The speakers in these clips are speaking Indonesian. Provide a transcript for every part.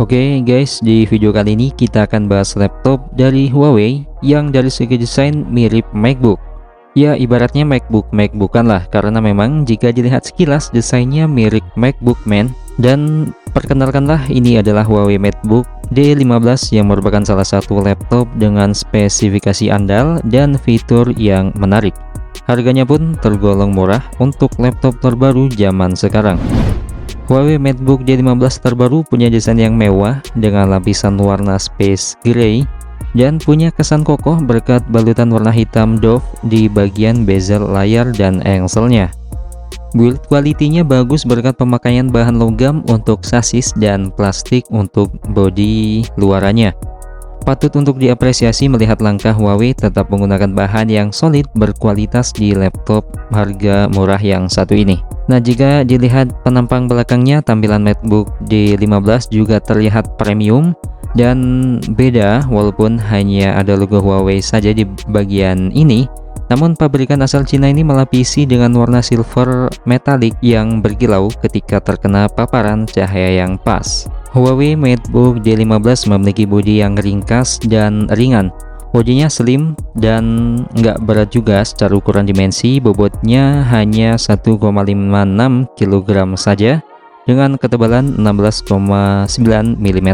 Oke guys, di video kali ini kita akan bahas laptop dari Huawei yang dari segi desain mirip MacBook. Ya ibaratnya MacBook-MacBookan lah, karena memang jika dilihat sekilas desainnya mirip MacBook Man. Dan perkenalkanlah, ini adalah Huawei MateBook D15 yang merupakan salah satu laptop dengan spesifikasi andal dan fitur yang menarik. Harganya pun tergolong murah untuk laptop terbaru zaman sekarang. Huawei MateBook D15 terbaru punya desain yang mewah dengan lapisan warna space gray dan punya kesan kokoh berkat balutan warna hitam doff di bagian bezel layar dan engselnya. Build quality-nya bagus berkat pemakaian bahan logam untuk sasis dan plastik untuk bodi luarannya. Patut untuk diapresiasi melihat langkah Huawei tetap menggunakan bahan yang solid berkualitas di laptop harga murah yang satu ini. Nah, jika dilihat penampang belakangnya, tampilan MateBook D15 juga terlihat premium dan beda walaupun hanya ada logo Huawei saja di bagian ini. Namun pabrikan asal Cina ini melapisi dengan warna silver metalik yang berkilau ketika terkena paparan cahaya yang pas. Huawei MateBook D15 memiliki bodi yang ringkas dan ringan. Bodinya slim dan nggak berat juga secara ukuran dimensi, bobotnya hanya 1,56 kg saja dengan ketebalan 16,9 mm.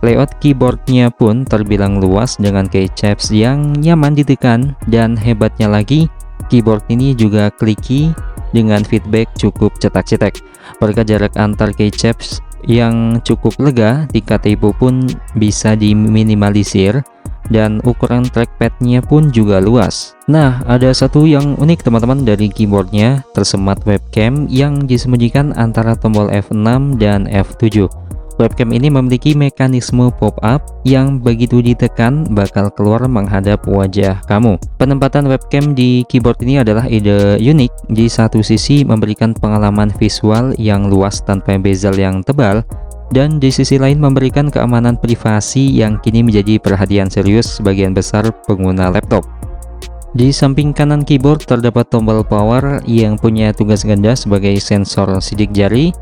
Layout keyboardnya pun terbilang luas dengan keycaps yang nyaman ditekan, dan hebatnya lagi keyboard ini juga clicky dengan feedback cukup cetak-cetak. Berkat jarak antar keycaps yang cukup lega, tingkat typo pun bisa diminimalisir dan ukuran trackpadnya pun juga luas. Nah, ada satu yang unik teman-teman dari keyboardnya, tersemat webcam yang disembunyikan antara tombol F6 dan F7. Webcam ini memiliki mekanisme pop-up yang begitu ditekan bakal keluar menghadap wajah kamu. Penempatan webcam di keyboard ini adalah ide unik. Di satu sisi memberikan pengalaman visual yang luas tanpa bezel yang tebal, dan di sisi lain memberikan keamanan privasi yang kini menjadi perhatian serius sebagian besar pengguna laptop. Di samping kanan keyboard terdapat tombol power yang punya tugas ganda sebagai sensor sidik jari.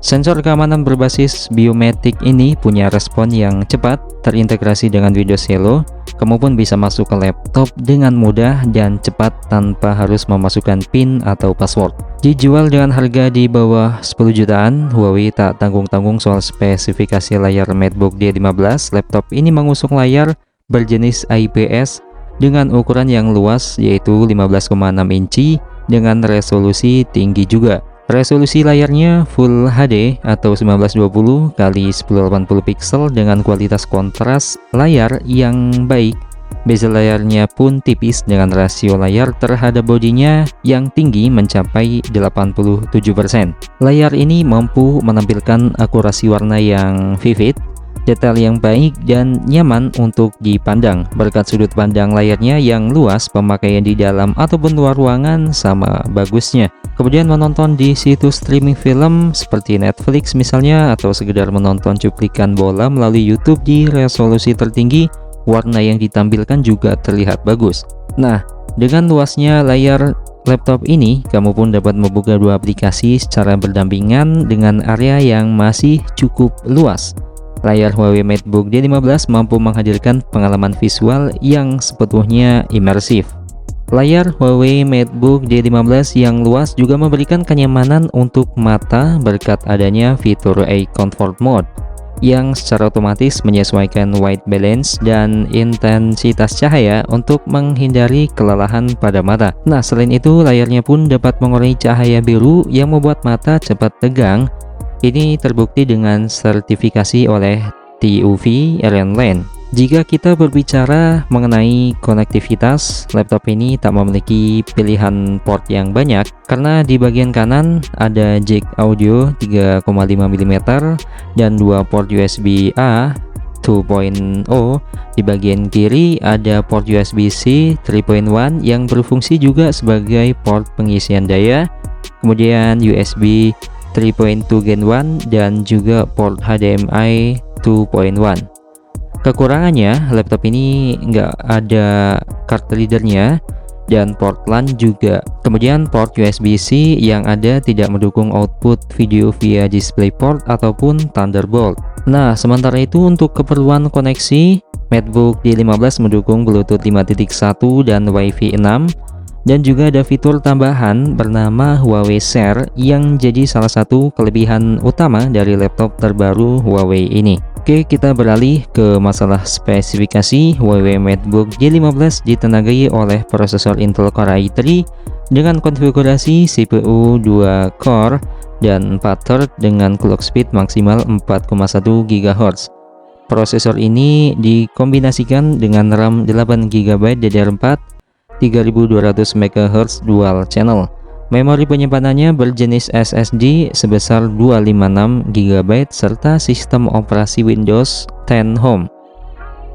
Sensor keamanan berbasis biometrik ini punya respon yang cepat, terintegrasi dengan Windows Hello. Kamu pun bisa masuk ke laptop dengan mudah dan cepat tanpa harus memasukkan PIN atau password. Dijual dengan harga di bawah 10 jutaan, Huawei tak tanggung-tanggung soal spesifikasi layar MateBook D15. Laptop ini mengusung layar berjenis IPS dengan ukuran yang luas, yaitu 15,6 inci dengan resolusi tinggi juga. Resolusi layarnya Full HD atau 1920 x 1080 pixel dengan kualitas kontras layar yang baik. Bezel layarnya pun tipis dengan rasio layar terhadap bodinya yang tinggi mencapai 87%. Layar ini mampu menampilkan akurasi warna yang vivid, detail yang baik dan nyaman untuk dipandang. Berkat sudut pandang layarnya yang luas, pemakaian di dalam ataupun luar ruangan sama bagusnya. Kemudian menonton di situs streaming film seperti Netflix misalnya, atau sekedar menonton cuplikan bola melalui YouTube di resolusi tertinggi, warna yang ditampilkan juga terlihat bagus. Nah, dengan luasnya layar laptop ini, kamu pun dapat membuka dua aplikasi secara berdampingan dengan area yang masih cukup luas. Layar Huawei MateBook D15 mampu menghadirkan pengalaman visual yang sepenuhnya imersif. Layar Huawei MateBook D15 yang luas juga memberikan kenyamanan untuk mata berkat adanya fitur Eye Comfort Mode yang secara otomatis menyesuaikan white balance dan intensitas cahaya untuk menghindari kelelahan pada mata. Nah, selain itu layarnya pun dapat mengurangi cahaya biru yang membuat mata cepat tegang. Ini terbukti dengan sertifikasi oleh TUV Ironline. Jika kita berbicara mengenai konektivitas, laptop ini tak memiliki pilihan port yang banyak karena di bagian kanan ada jack audio 3,5 mm dan dua port USB-A 2.0. Di bagian kiri ada port USB-C 3.1 yang berfungsi juga sebagai port pengisian daya, kemudian USB 3.2 Gen 1 dan juga port HDMI 2.1. Kekurangannya, laptop ini nggak ada card readernya. dan port LAN juga. Kemudian port USB-C yang ada tidak mendukung output video via DisplayPort ataupun Thunderbolt. Nah, sementara itu untuk keperluan koneksi, MacBook D15 mendukung Bluetooth 5.1 dan Wi-Fi 6, dan juga ada fitur tambahan bernama Huawei Share yang jadi salah satu kelebihan utama dari laptop terbaru Huawei ini. Oke, kita beralih ke masalah spesifikasi. Huawei MacBook G15 ditenagai oleh prosesor Intel Core i3 dengan konfigurasi CPU 2 core dan 4 thread dengan clock speed maksimal 4,1 GHz. Prosesor ini dikombinasikan dengan RAM 8 GB DDR4 3200 MHz dual channel. Memori penyimpanannya berjenis SSD sebesar 256 GB serta sistem operasi Windows 10 Home.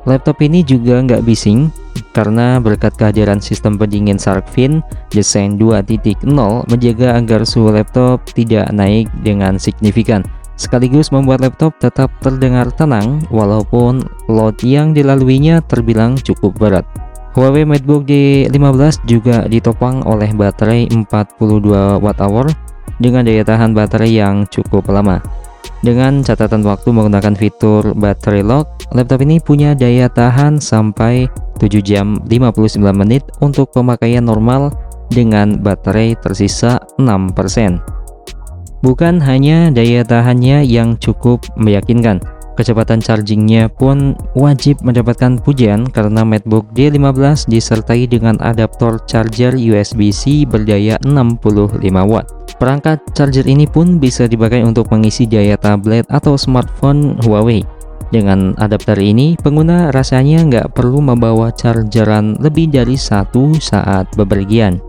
Laptop ini juga nggak bising karena berkat kehadiran sistem pendingin Shark Fin desain 2.0 menjaga agar suhu laptop tidak naik dengan signifikan, sekaligus membuat laptop tetap terdengar tenang walaupun load yang dilaluinya terbilang cukup berat. Huawei MacBook D15 juga ditopang oleh baterai 42 Wh dengan daya tahan baterai yang cukup lama. Dengan catatan waktu menggunakan fitur baterai lock, laptop ini punya daya tahan sampai 7 jam 59 menit untuk pemakaian normal dengan baterai tersisa 6%. Bukan hanya daya tahannya yang cukup meyakinkan, kecepatan chargingnya pun wajib mendapatkan pujian karena MacBook D15 disertai dengan adaptor charger USB-C berdaya 65 watt. Perangkat charger ini pun bisa dipakai untuk mengisi daya tablet atau smartphone Huawei. Dengan adapter ini, pengguna rasanya nggak perlu membawa chargeran lebih dari satu saat bepergian.